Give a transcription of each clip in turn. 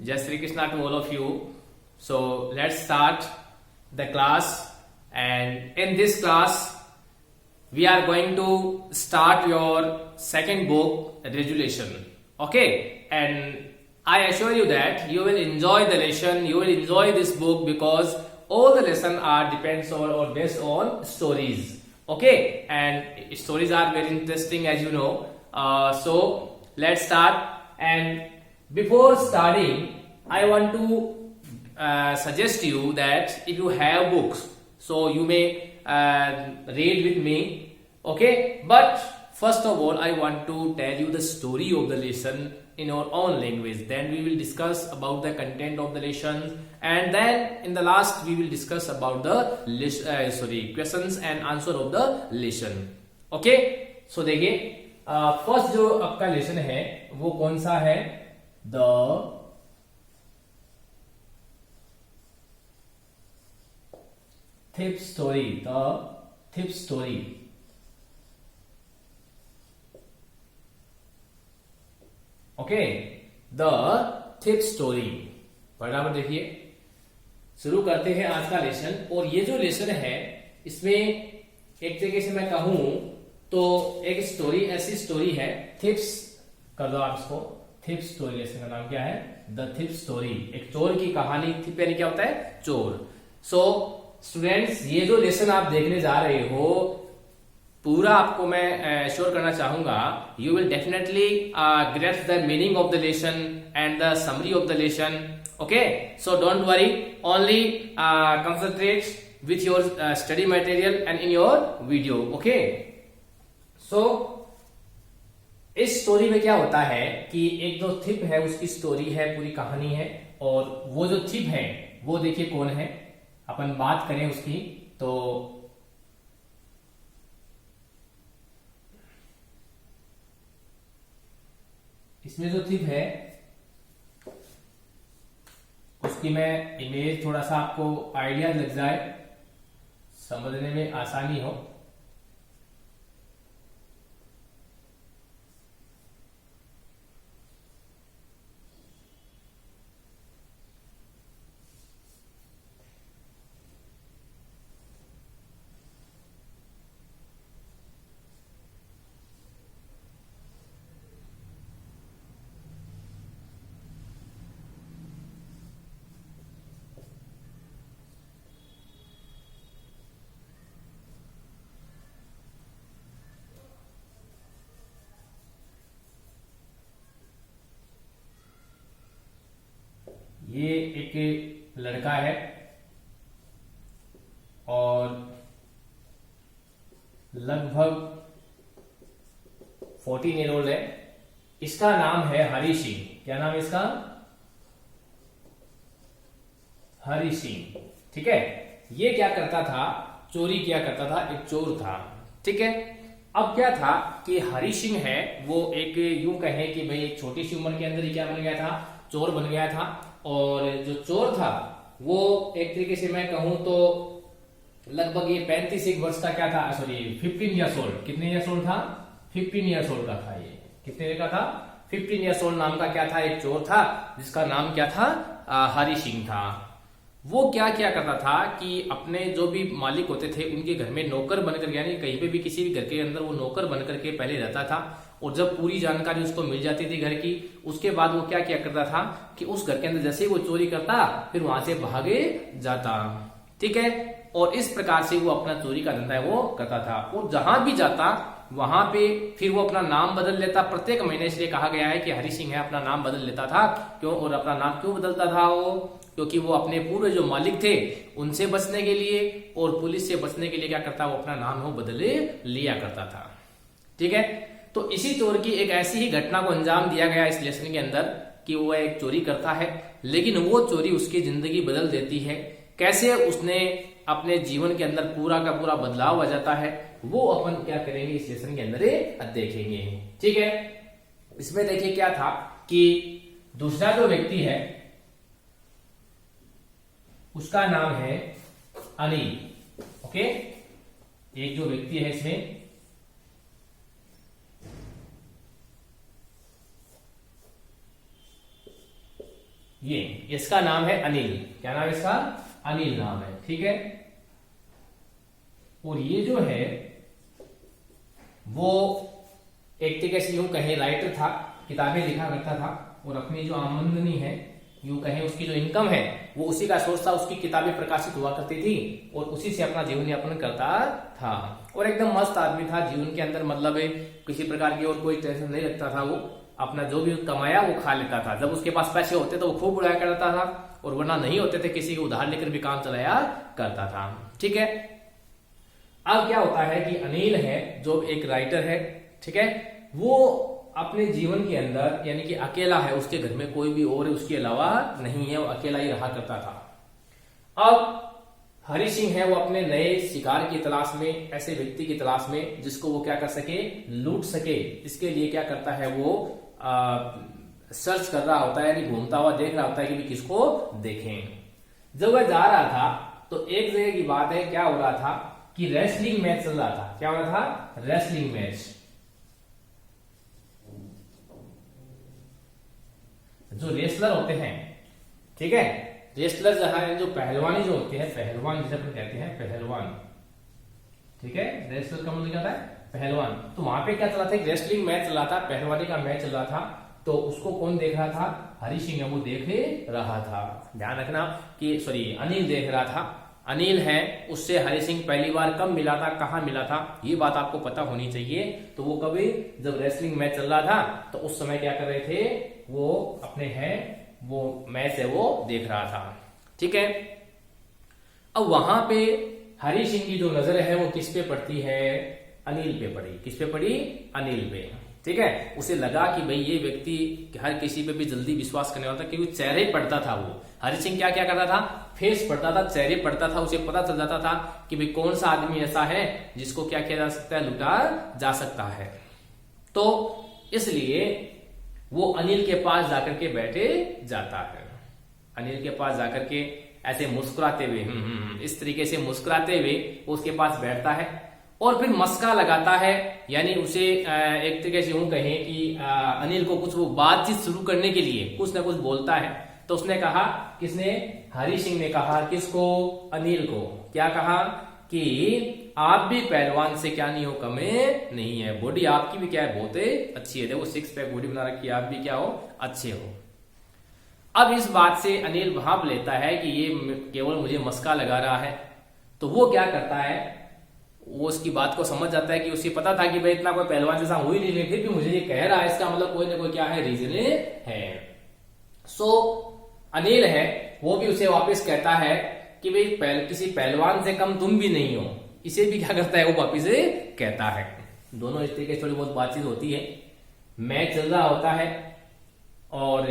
Jai Shri Krishna to all of you. So let's start the class, and in this class we are going to start your second book, Resolution. Okay, and I assure you that you will enjoy the lesson, you will enjoy this book because all the lesson are depends on or based on stories. Okay, and stories are very interesting, as you know. So let's start. And before starting, I want to suggest you that if you have books, so you may read with me. Okay, but first of all, I want to tell you the story of the lesson in our own language. Then we will discuss about the content of the lesson, and then in the last we will discuss about the questions and answer of the lesson. Okay, so देखिए first जो आपका lesson है वो कौन सा है? The thief story. The thief story. Okay, the thief story. बराबर देखिए, शुरू करते हैं आज का लेसन. और ये जो लेसन है इसमें एक तरीके से मैं कहूं तो एक स्टोरी, ऐसी स्टोरी है, थिप्स कर दो आप इसको. थिप स्टोरी लेसन का नाम क्या है? The thief story. एक चोर की कहानी. थिप यानी क्या होता है? चोर. सो स्टूडेंट्स, ये जो लेसन आप देखने जा रहे हो पूरा आपको मैं श्योर करना चाहूंगा, you will definitely grasp the meaning of the lesson and the summary of the lesson. Okay, so don't worry, only concentrate with your study material and in your video. Okay, so इस story में क्या होता है कि एक जो थिप है उसकी स्टोरी है, पूरी कहानी है. और वो जो थिप है वो देखिए कौन है. अपन बात करें उसकी तो इसमें जो थिप है उसकी मैं इमेज थोड़ा सा आपको आइडिया लग जाए, समझने में आसानी हो. ये एक लड़का है और लगभग 14 ईयर ओल्ड है. इसका नाम है हरी सिंह. क्या नाम है इसका? हरी सिंह. ठीक है, ये क्या करता था? चोरी किया करता था, एक चोर था. ठीक है, अब क्या था कि हरी सिंह है वो एक, यूं कहें कि भाई एक छोटी सी उम्र के अंदर ही क्या बन गया था? चोर बन गया था. और जो चोर था वो एक तरीके से मैं कहूं तो लगभग ये 35 वर्ष का क्या था, सॉरी 15 ईयर्स ओल्ड. कितने ईयर्स ओल्ड था? 15 ईयर्स ओल्ड का था. ये कितने का था? 15 ईयर्स ओल्ड नाम का क्या था? एक चोर था जिसका नाम क्या था? हरी सिंह था. वो क्या क्या करता था कि अपने जो भी मालिक होते थे उनके घर में नौकर बनकर, यानी कहीं पे भी किसी भी घर के अंदर वो नौकर बनकर के पहले रहता था. और जब पूरी जानकारी उसको मिल जाती थी घर की, उसके बाद वो क्या क्या करता था कि उस घर के अंदर जैसे ही वो चोरी करता फिर वहां से भागे जाता. ठीक है, और इस प्रकार से वो अपना चोरी का धंधा है वो करता था. और जहां भी जाता वहां पे फिर वो अपना नाम बदल लेता. प्रत्येक महीने इसलिए कहा गया है कि हरी सिंह है अपना नाम बदल लेता था. क्यों? और अपना नाम क्यों बदलता था वो? क्योंकि वो अपने पूरे जो मालिक थे उनसे बचने के लिए और पुलिस से बचने के लिए क्या करता, वो अपना नाम वो बदले लिया करता था. ठीक है, तो इसी चोर की एक ऐसी ही घटना को अंजाम दिया गया इस लेसन के अंदर कि वो एक चोरी करता है, लेकिन वो चोरी उसकी जिंदगी बदल देती है. कैसे उसने अपने जीवन के अंदर पूरा का पूरा बदलाव आ जाता है वो अपन क्या करेंगे इस लेसन के अंदर देखेंगे. ठीक है, इसमें देखिए क्या था कि दूसरा जो व्यक्ति है उसका नाम है अनिल. ओके, एक जो व्यक्ति है इसमें ये इसका नाम है अनिल। क्या नाम है इसका? अनिल नाम है, ठीक है। और ये जो है वो एक तरीके से यूं कहें राइटर था, किताबें लिखा करता था और अपनी जो आमदनी है, यूं कहें उसकी जो इनकम है वो उसी का सोर्स था, उसकी किताबें प्रकाशित हुआ करती थी और उसी से अपना जीवन यापन करता था। और एकदम मस्त आदमी था जीवन के अंदर, मतलब किसी प्रकार की और कोई टेंशन नहीं रखता था। वो अपना जो भी कमाया वो खा लेता था। जब उसके पास पैसे होते तो वो खूब उड़ाया करता था और वरना नहीं होते थे किसी को उधार लेकर भी काम चलाया करता था, ठीक है। अब क्या होता है कि अनिल है जो एक राइटर है, ठीक है, वो अपने जीवन के अंदर यानी कि अकेला है, उसके घर में कोई भी और उसके अलावा नहीं है, वो अकेला ही रहा करता था। अब हरि सिंह है वो अपने नए शिकार की तलाश में, ऐसे व्यक्ति की तलाश में जिसको वो क्या कर सके, लूट सके। इसके लिए क्या करता है वो सर्च कर रहा होता है, यानी घूमता हुआ देख रहा होता है कि किसको देखें। जब वह जा रहा था तो एक जगह की बात है, क्या हो रहा था कि रेसलिंग मैच चल रहा था। क्या हो रहा था? Wrestling match. जो रेसलर होते हैं, ठीक है, रेसलर जहां जो पहलवानी जो होती है, पहलवान जिसे अपन कहते हैं, पहलवान, ठीक है, रेसलर का मतलब क्या था? पहलवान। तो वहां पे क्या चला था? एक रेसलिंग मैच चला था, पहलवानी का मैच चल रहा था। तो उसको कौन देख रहा था? हरि सिंह वो देख रहा था। ध्यान रखना कि अनिल देख रहा था। अनिल है उससे हरि सिंह पहली बार कब मिला था, कहां मिला था, ये बात आपको पता होनी चाहिए। तो वो कभी जब रेसलिंग मैच चल रहा था तो उस समय क्या कर रहे थे, वो अपने है वो मैच है वो देख रहा था, ठीक है। अब वहां पे हरि सिंह की जो नजर है वो किस पे पड़ती है? अनिल पे पड़ी। किस पे पड़ी? अनिल पे, ठीक है। उसे लगा कि भाई ये व्यक्ति हर किसी पे भी जल्दी विश्वास करने वाला था, क्योंकि चेहरे पढ़ता था वो। हरि सिंह क्या क्या करता था? फेस पढ़ता था, चेहरे पढ़ता था, उसे पता चल जाता था कि भाई कौन सा आदमी ऐसा है जिसको क्या किया जा सकता है, लुटा जा सकता है। तो इसलिए वो अनिल के पास जाकर के बैठे जाता है। अनिल के पास जाकर के ऐसे मुस्कुराते हुए, इस तरीके से मुस्कुराते हुए उसके पास बैठता है और फिर मस्का लगाता है, यानी उसे एक तरीके से यूं कहें कि अनिल को कुछ वो बातचीत शुरू करने के लिए कुछ ना कुछ बोलता है। तो उसने कहा, किसने? हरि सिंह ने कहा, किसको? अनिल को। क्या कहा? कि आप भी पहलवान से क्या नहीं हो, कमे नहीं है, बॉडी आपकी भी क्या है, बहुत अच्छी है, देखो 6 पैक बॉडी बना रखी है, आप भी क्या हो, अच्छे हो। अब इस बात से अनिल भाप लेता है कि ये केवल मुझे मस्का लगा रहा है। तो वो क्या करता है, वो उसकी बात को समझ जाता है कि उसे पता था कि भाई इतना कोई पहलवान जैसा हो ही नहीं, फिर भी मुझे ये कह रहा है, इसका मतलब कोई ना कोई क्या है, रीजन है। सो अनिल है वो भी उसे वापस कहता है कि भाई किसी पहलवान से कम तुम भी नहीं हो। इसे भी क्या करता है, वो वापिस कहता है। दोनों इस तरीके से थोड़ी बहुत बातचीत होती है, मैच चल रहा होता है और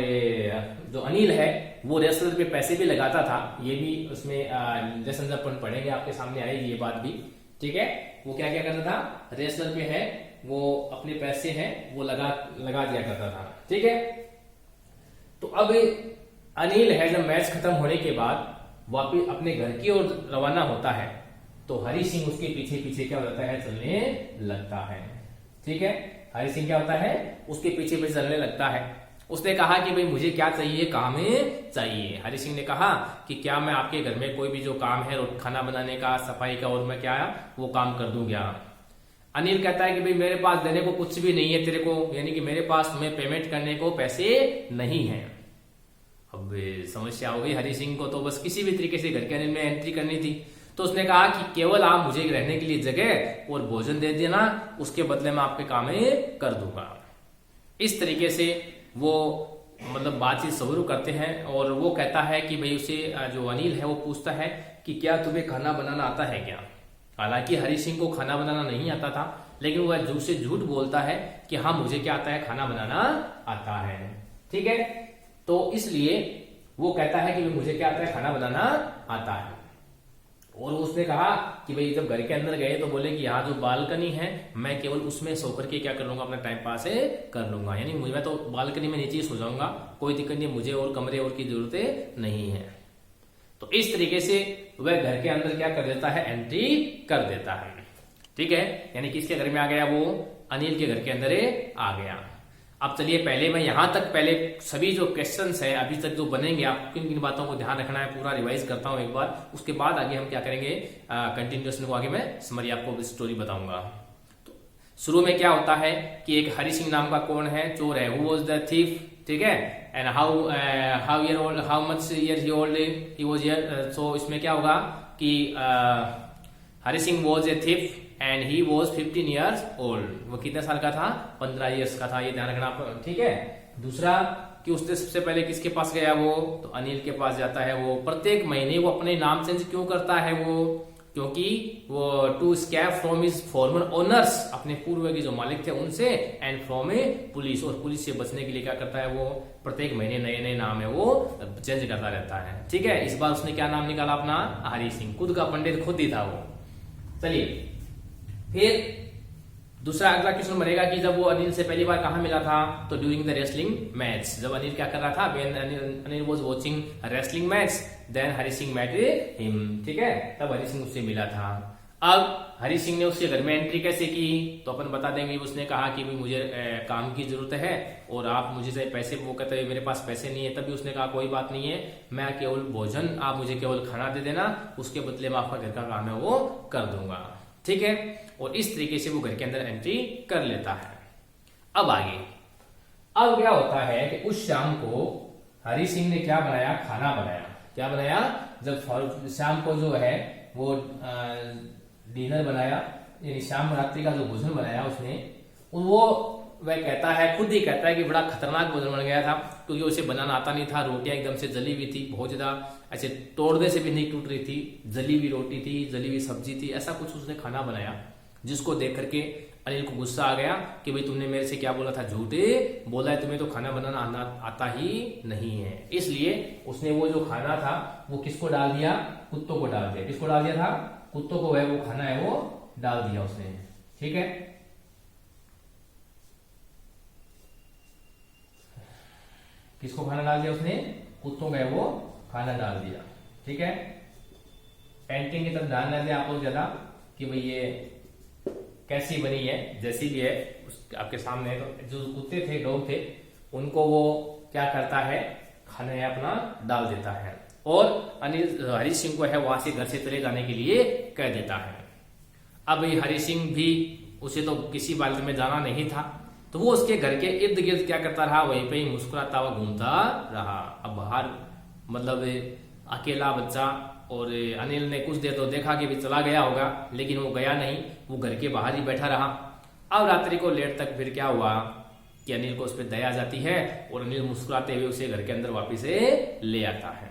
जो अनिल है वो रेसलर पे पैसे भी लगाता था। ये भी उसमें जैसे जब अपन पढ़ेंगे आपके सामने आएगी ये बात भी, ठीक है। वो क्या क्या करता था, रेसलर पे है वो अपने पैसे हैं वो लगा दिया करता था, ठीक है। तो अब अनिल है जब मैच खत्म होने के बाद वापिस अपने घर की ओर रवाना होता है, तो हरि सिंह उसके पीछे पीछे क्या होता है, चलने लगता है, ठीक है। हरि सिंह क्या होता है, उसके पीछे पीछे चलने लगता है। उसने कहा कि भाई मुझे क्या चाहिए, काम चाहिए। हरि सिंह ने कहा कि क्या मैं आपके घर में कोई भी जो काम है, खाना बनाने का, सफाई का, और मैं क्या वो काम कर दूं क्या? अनिल कहता है कि भाई मेरे पास देने को कुछ भी नहीं है तेरे को, यानी कि मेरे पास तुम्हें पेमेंट करने को पैसे नहीं है। अब समस्या हो गई हरि सिंह को, तो बस किसी भी तरीके से घर के अंदर में एंट्री करनी थी। तो उसने कहा कि केवल आप मुझे रहने के लिए जगह और भोजन दे देना, उसके बदले में आपके काम कर दूंगा। इस तरीके से वो मतलब बातचीत शुरू करते हैं और वो कहता है कि भाई उसे जो अनिल है वो पूछता है कि क्या तुम्हें खाना बनाना आता है क्या? हालांकि हरि सिंह को खाना बनाना नहीं आता था, लेकिन वह झूठ से झूठ बोलता है कि हाँ मुझे क्या आता है, खाना बनाना आता है, ठीक है। तो इसलिए वो कहता है कि मुझे क्या आता है, खाना बनाना आता है। और उसने कहा कि भाई जब घर के अंदर गए तो बोले कि यहाँ जो बालकनी है मैं केवल उसमें सो करके क्या कर लूंगा, अपना टाइम पास कर लूंगा, यानी मुझे मैं तो बालकनी में नीचे सो जाऊंगा, कोई दिक्कत नहीं, मुझे और कमरे और की जरूरत नहीं है। तो इस तरीके से वह घर के अंदर क्या कर देता है, एंट्री कर देता है, ठीक है। यानी किसके घर में आ गया, वो अनिल के घर के अंदर आ गया। अब चलिए पहले मैं यहां तक पहले सभी जो क्वेश्चंस है अभी तक जो बनेंगे, आप किन किन बातों को ध्यान रखना है पूरा रिवाइज करता हूं एक बार, उसके बाद आगे हम क्या करेंगे, कंटिन्यूएशन को आगे मैं समरी आपको स्टोरी बताऊंगा। तो शुरू में क्या होता है कि एक हरि सिंह नाम का कौन है, चोर है, हु वाज द थीफ, ठीक है, and how much year he was year. So इसमें क्या होगा कि Hari Singh was a thief and he was 15 years old. वो कितने साल का था, 15 ईयर्स का था, ये ध्यान रखना आप, ठीक है। दूसरा कि उसने सबसे पहले किसके पास गया, वो तो अनिल के पास जाता है। वो प्रत्येक महीने वो अपने नाम चेंज क्यों करता है, वो क्योंकि वो to escape from his former owners, अपने पूर्व के जो मालिक थे उनसे, एंड फ्रॉम ए पुलिस, और पुलिस से बचने के लिए क्या करता है, वो प्रत्येक महीने नए नए नाम है वो चेंज करता रहता है, ठीक है। इस बार उसने क्या नाम निकाला अपना, हरि सिंह, खुद का पंडित खुद ही था वो। चलिए फिर दूसरा अगला क्वेश्चन बनेगा कि जब वो अनिल से पहली बार कहां मिला था, तो ड्यूरिंग द रेसलिंग मैच, जब अनिल क्या कर रहा था, when Anil was watching wrestling match, then Hari Singh met him, ठीक है, तब हरि सिंह उससे मिला था। अब हरि सिंह ने उसके घर में एंट्री कैसे की, तो अपन बता देंगे। उसने कहा कि भाई मुझे काम की जरूरत है और आप मुझे चाहे पैसे, वो कहते हैं मेरे पास पैसे नहीं है, तभी उसने कहा कोई बात नहीं है, मैं केवल भोजन, आप मुझे केवल खाना दे देना, उसके बदले में आपका घर का काम है वो कर दूंगा, ठीक है। और इस तरीके से वो घर के अंदर एंट्री कर लेता है। अब आगे, अब क्या होता है कि उस शाम को हरि सिंह ने क्या बनाया, खाना बनाया। क्या बनाया, जब शाम को जो है वो डिनर बनाया, यानी शाम रात्रि का जो भोजन बनाया उसने, वो वह कहता है, खुद ही कहता है कि बड़ा खतरनाक भोजन बन गया था, क्योंकि उसे बनाना आता नहीं था। रोटियां एकदम से जली हुई थी, बहुत ज्यादा ऐसे तोड़ने से भी नहीं टूट रही थी, जली हुई रोटी थी, जली हुई सब्जी थी, ऐसा कुछ उसने खाना बनाया, जिसको देख करके अनिल को गुस्सा आ गया कि भाई तुमने मेरे से क्या बोला था, झूठे बोला है, तुम्हें तो खाना बनाना आता ही नहीं है। इसलिए उसने वो जो खाना था वो किसको डाल दिया, कुत्तों को डाल दिया। किसको डाल दिया था, कुत्तों को है वो खाना है वो डाल दिया उसने, ठीक है। किसको खाना डाल दिया उसने, कुत्तों का वो खाना डाल दिया, ठीक है। पेंटिंग की तरफ ध्यान न दें आप लोग ज्यादा कि भाई ये कैसी बनी है, जैसी भी है आपके सामने। तो जो कुत्ते थे, डॉग थे, उनको वो क्या करता है, खाना अपना डाल देता है, और अनिल हरि सिंह को है वहां से घर से चले जाने के लिए कह देता है। अब हरि सिंह भी, उसे तो किसी बात में जाना नहीं था, तो वो उसके घर के इर्द गिर्द क्या करता रहा, वहीं पे ही मुस्कुराता हुआ घूमता रहा। अब बाहर मतलब अकेला बच्चा, और अनिल ने कुछ देर तो देखा कि भी चला गया होगा, लेकिन वो गया नहीं, वो घर के बाहर ही बैठा रहा। अब रात्रि को लेट तक फिर क्या हुआ कि अनिल को उस पर दया जाती है, और अनिल मुस्कुराते हुए उसे घर के अंदर वापिस ले आता है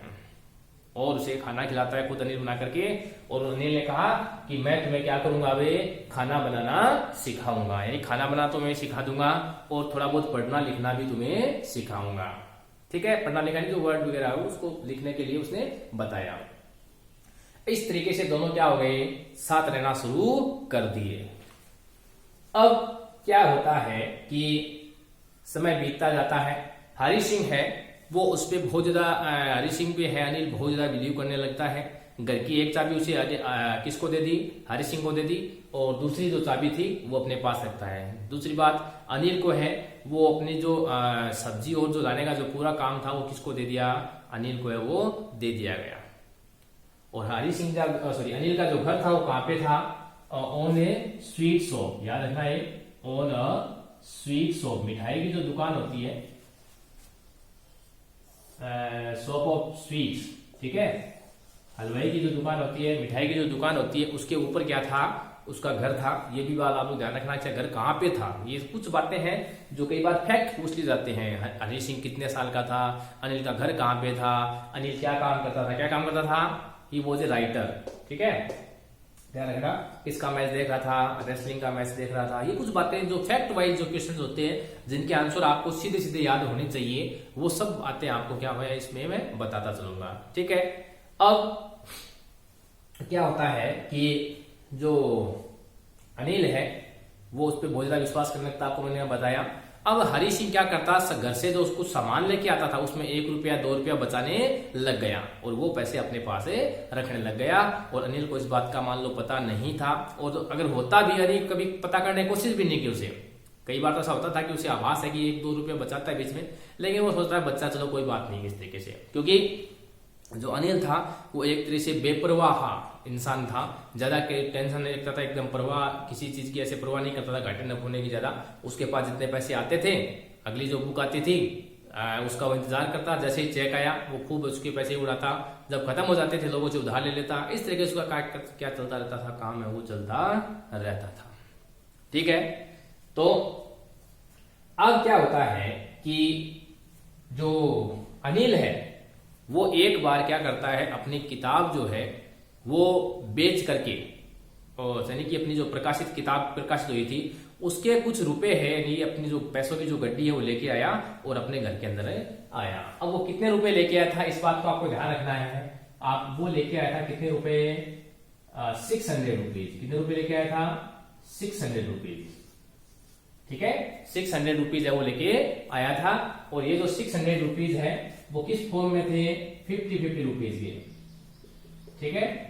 और उसे खाना खिलाता है, खुद अनिल बना करके। और अनिल ने कहा कि मैं तुम्हें क्या करूंगा, वे खाना बनाना सिखाऊंगा, यानी खाना बना तो मैं सिखा दूंगा, और थोड़ा बहुत पढ़ना लिखना भी तुम्हें सिखाऊंगा, ठीक है। पढ़ना लिखना जो वर्ड वगैरह है उसको लिखने के लिए उसने बताया। इस तरीके से दोनों क्या हो गए, साथ रहना शुरू कर दिए। अब क्या होता है कि समय बीतता जाता है, हरि सिंह है वो उस पर बहुत ज्यादा, हरि सिंह पे है अनिल बहुत ज्यादा बिलीव करने लगता है। घर की एक चाबी उसे किसको दे दी, हरि सिंह को दे दी, और दूसरी जो चाबी थी वो अपने पास रखता है। दूसरी बात, अनिल को है वो अपनी जो सब्जी और जो लाने का जो पूरा काम था वो किसको दे दिया, अनिल को है वो दे दिया गया। और हरि सिंह का अनिल का जो घर था वो कहां पे था, ऑन ए स्वीट शॉप, याद रखना है, ऑन अ स्वीट शॉप, मिठाई की जो दुकान होती है, शॉप ऑफ स्वीट्स, ठीक है, हलवाई की जो दुकान होती है, मिठाई की जो दुकान होती है, उसके ऊपर क्या था, उसका घर था। ये भी बात आप लोग ध्यान रखना चाहिए, घर कहां पे था। ये कुछ बातें हैं जो कई बार फैक्ट पूछ ली जाते हैं। हरि सिंह कितने साल का था, अनिल का घर कहां पे था, अनिल क्या काम करता था, क्या काम करता था, ही वॉज ए राइटर, ठीक है, ध्यान रखना। किसका मैच देख रहा था, रेसलिंग का मैच देख रहा था। ये कुछ बातें जो फैक्ट वाइज जो क्वेश्चन होते हैं, जिनके आंसर आपको सीधे सीधे याद होने चाहिए, वो सब बातें आपको क्या हुआ इसमें मैं बताता चलूंगा, ठीक है। अब क्या होता है कि जो अनिल है वो उस पर बहुत ज्यादा विश्वास करने लगता, आपको मैंने बताया। अब हरि सिंह क्या करता, घर से जो उसको सामान लेके आता था उसमें 1 रुपया 2 रुपया बचाने लग गया, और वो पैसे अपने पास रखने लग गया। और अनिल को इस बात का मान लो पता नहीं था, और अगर होता भी, अनिल कभी पता करने की कोशिश भी नहीं की उसे, कई बार तो ऐसा होता था कि उसे आभास है कि 1-2 रुपये बचाता है बीच में, लेकिन वो सोचता है बच्चा चलो कोई बात नहीं इस तरीके से। क्योंकि जो अनिल था वो एक तरह से बेपरवाह इंसान था, ज्यादा टेंशन नहीं रखता था, एकदम परवाह किसी चीज की ऐसे परवाह नहीं करता था घाटे न होने की ज्यादा। उसके पास जितने पैसे आते थे, अगली जो बुक आती थी उसका वो इंतजार करता, जैसे ही चेक आया वो खूब उसके पैसे उड़ाता, जब खत्म हो जाते थे लोगों से उधार ले लेता। इस तरीके से उसका क्या चलता रहता था, काम है वो चलता रहता था। ठीक है, तो अब क्या होता है कि जो अनिल है वो एक बार क्या करता है, अपनी किताब जो है वो बेच करके, और यानी कि अपनी जो प्रकाशित किताब प्रकाशित हुई थी उसके कुछ रुपए है, यानी अपनी जो पैसों की जो गड्डी है वो लेके आया और अपने घर के अंदर आया। अब वो कितने रुपए लेके आया था इस बात को आपको ध्यान रखना है। आप वो लेके आया था कितने रुपए, 600 रुपीज। कितने रुपए लेके आया था, 600 रुपीज। ठीक है, 600 रुपीज है वो लेके आया था। और ये जो 600 रुपीज है वो किस फॉर्म में थे, 50-50 रुपीज के। ठीक है,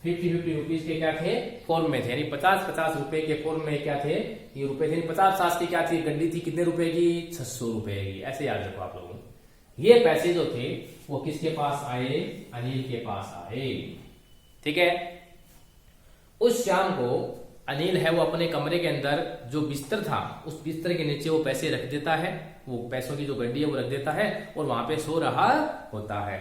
50-50 रुपीज के क्या थे, फॉर्म में थे, यानी 50-50 रुपए के फॉर्म में क्या थे, ये रुपए थे। 50 की क्या थी गड्डी थी, कितने रुपए की, 600 रुपए की। ऐसे याद रखो आप लोगों। ये पैसे जो थे वो किसके पास आए, अनिल के पास आए। ठीक है, उस शाम को अनिल है वो अपने कमरे के अंदर जो बिस्तर था उस बिस्तर के नीचे वो पैसे रख देता है, वो पैसों की जो गड्डी है वो रख देता है और वहां पे सो रहा होता है।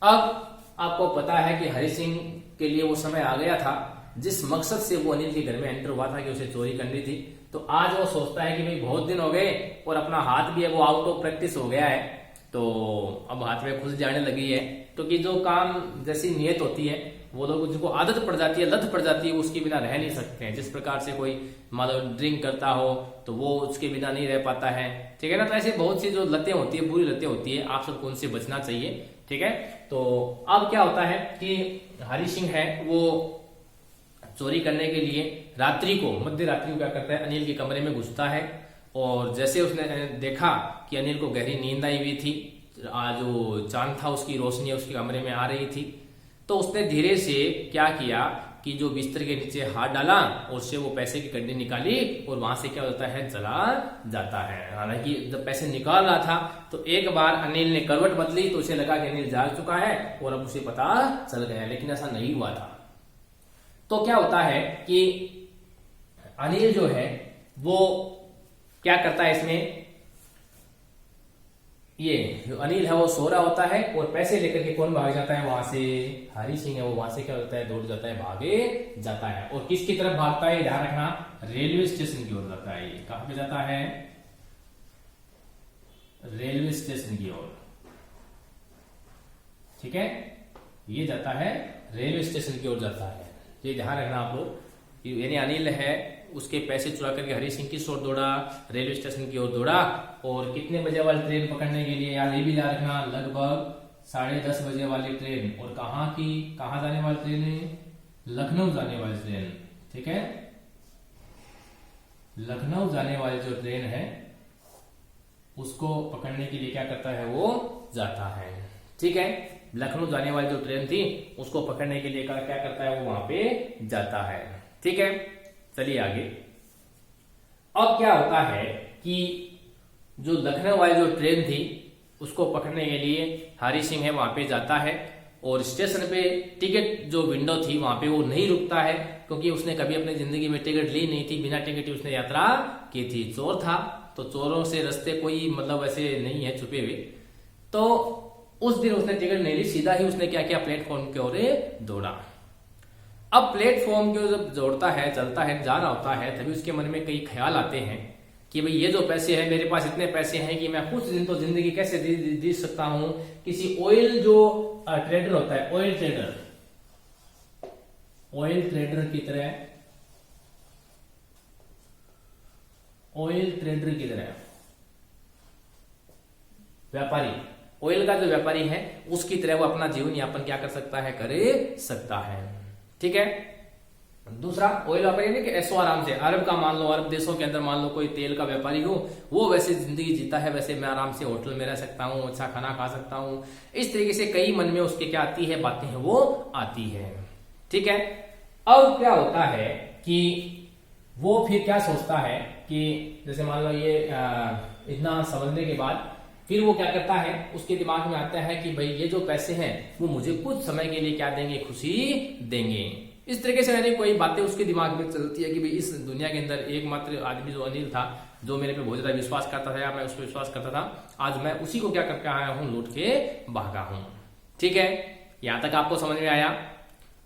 अब आपको पता है कि हरि सिंह के लिए वो समय आ गया था जिस मकसद से वो अनिल के घर में एंटर हुआ था कि उसे चोरी करनी थी। तो आज वो सोचता है कि भाई बहुत दिन हो गए और अपना हाथ भी है वो आउट ऑफ प्रैक्टिस हो गया है, तो अब हाथ में खुल जाने लगी है। क्योंकि जो काम जैसी नियत होती है वो लोग जिनको आदत पड़ जाती है, लत पड़ जाती है, उसके बिना रह नहीं सकते हैं। जिस प्रकार से कोई मान लो ड्रिंक करता हो तो वो उसके बिना नहीं रह पाता है। ठीक है ना, तो ऐसे बहुत सी जो लतें होती है, बुरी लतें होती है, आप सबको उनसे बचना चाहिए। ठीक है, तो अब क्या होता है कि हरि सिंह है वो चोरी करने के लिए रात्रि को, मध्य रात्रि को क्या करता है, अनिल के कमरे में घुसता है। और जैसे उसने देखा कि अनिल को गहरी नींद आई हुई थी, जो चांद था उसकी रोशनी उसके कमरे में आ रही थी, तो उसने धीरे से क्या किया कि जो बिस्तर के नीचे हाथ डाला और उससे वो पैसे की गड्डी निकाली और वहां से क्या होता है, चला जाता है। हालांकि जब पैसे निकाल रहा था तो एक बार अनिल ने करवट बदली तो उसे लगा कि अनिल जाग चुका है और अब उसे पता चल गया, लेकिन ऐसा नहीं हुआ था। तो क्या होता है कि अनिल जो है वो क्या करता है, इसमें ये जो अनिल है वो सो रहा होता है और पैसे लेकर के कौन भाग जाता है वहां से, हरि सिंह है वो वहां से क्या होता है, दौड़ जाता है, भागे जाता है। और किसकी तरफ भागता है, ध्यान रखना, रेलवे स्टेशन की ओर जाता है। कहां पे जाता है, रेलवे स्टेशन की ओर। ठीक है, ये जाता है रेलवे स्टेशन की ओर जाता है, ये ध्यान रखना आप लोग। यानी अनिल है उसके पैसे चुरा करके हरि सिंह किस ओर दौड़ा, रेलवे स्टेशन की ओर दौड़ा। और कितने बजे वाली ट्रेन पकड़ने के लिए, यार ये भी ध्यान रखना, लगभग 10:30 बजे वाली ट्रेन। और कहां जाने वाली ट्रेन है, लखनऊ जाने वाली ट्रेन। ठीक है, लखनऊ जाने वाली जो ट्रेन है उसको पकड़ने के लिए क्या करता है, वो जाता है। ठीक है, लखनऊ जाने वाली जो ट्रेन थी उसको पकड़ने के लिए क्या करता है, वो वहां पे जाता है। ठीक है, चलिए आगे। अब क्या होता है कि जो लखनऊ वाली जो ट्रेन थी उसको पकड़ने के लिए हरि सिंह है वहां पे जाता है और स्टेशन पे टिकट जो विंडो थी वहां पे वो नहीं रुकता है, क्योंकि उसने कभी अपनी जिंदगी में टिकट ली नहीं थी, बिना टिकट ही उसने यात्रा की थी। चोर था तो चोरों से रास्ते कोई मतलब ऐसे नहीं है छुपे हुए। तो उस दिन उसने टिकट नहीं ली, सीधा ही उसने क्या किया, प्लेटफॉर्म की ओर दौड़ा। अब प्लेटफॉर्म के जब दौड़ता है, चलता है, जा रहा होता है, तभी उसके मन में कई ख्याल आते हैं कि भाई ये जो पैसे हैं, मेरे पास इतने पैसे हैं कि मैं कुछ दिन तो जिंदगी कैसे जी सकता हूं। किसी ऑयल जो ट्रेडर होता है, ऑयल ट्रेडर की तरह, व्यापारी, ऑयल का जो व्यापारी है उसकी तरह वो अपना जीवन यापन क्या कर सकता है, कर सकता है। ठीक है, दूसरा ऑयल व्यापारी नहीं कि ऐसो आराम से, अरब का मान लो, अरब देशों के अंदर मान लो कोई तेल का व्यापारी हो, वो वैसे जिंदगी जीता है, वैसे मैं आराम से होटल में रह सकता हूँ, अच्छा खाना खा सकता हूँ। इस तरीके से कई मन में उसके क्या आती है, बातें हैं वो आती है। ठीक है, अब क्या होता है कि वो फिर क्या सोचता है कि जैसे मान लो ये इतना समझने के बाद फिर वो क्या करता है, उसके दिमाग में आता है कि भाई ये जो पैसे हैं वो मुझे कुछ समय के लिए क्या देंगे, खुशी देंगे। इस तरीके से यानी कोई बातें उसके दिमाग में चलती है कि भाई इस दुनिया के अंदर एकमात्र आदमी जो अनिल था, जो मेरे पे बहुत ज्यादा विश्वास करता था या मैं उस पर विश्वास करता था, आज मैं उसी को क्या करके आया हूं, लूट के भागा हूं। ठीक है, यहां तक आपको समझ में आया।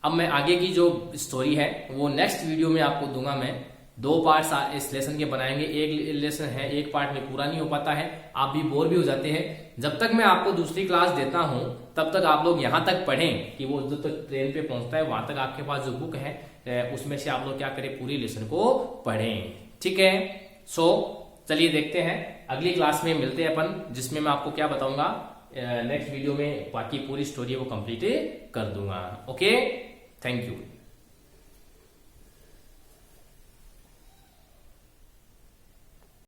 अब मैं आगे की जो स्टोरी है वो नेक्स्ट वीडियो में आपको दूंगा। मैं 2 पार्ट्स इस लेसन के बनाएंगे। एक लेसन है, एक पार्ट में पूरा नहीं हो पाता है, आप भी बोर भी हो जाते हैं। जब तक मैं आपको दूसरी क्लास देता हूं तब तक आप लोग यहां तक पढ़ें कि वो जो तक ट्रेन पे पहुंचता है वहां तक आपके पास जो बुक है उसमें से आप लोग क्या करें, पूरी लेसन को पढ़ें। ठीक है, सो चलिए देखते हैं अगली क्लास में मिलते हैं अपन, जिसमें मैं आपको क्या बताऊंगा, नेक्स्ट वीडियो में बाकी पूरी स्टोरी वो कंप्लीट कर दूंगा। Okay, thank you.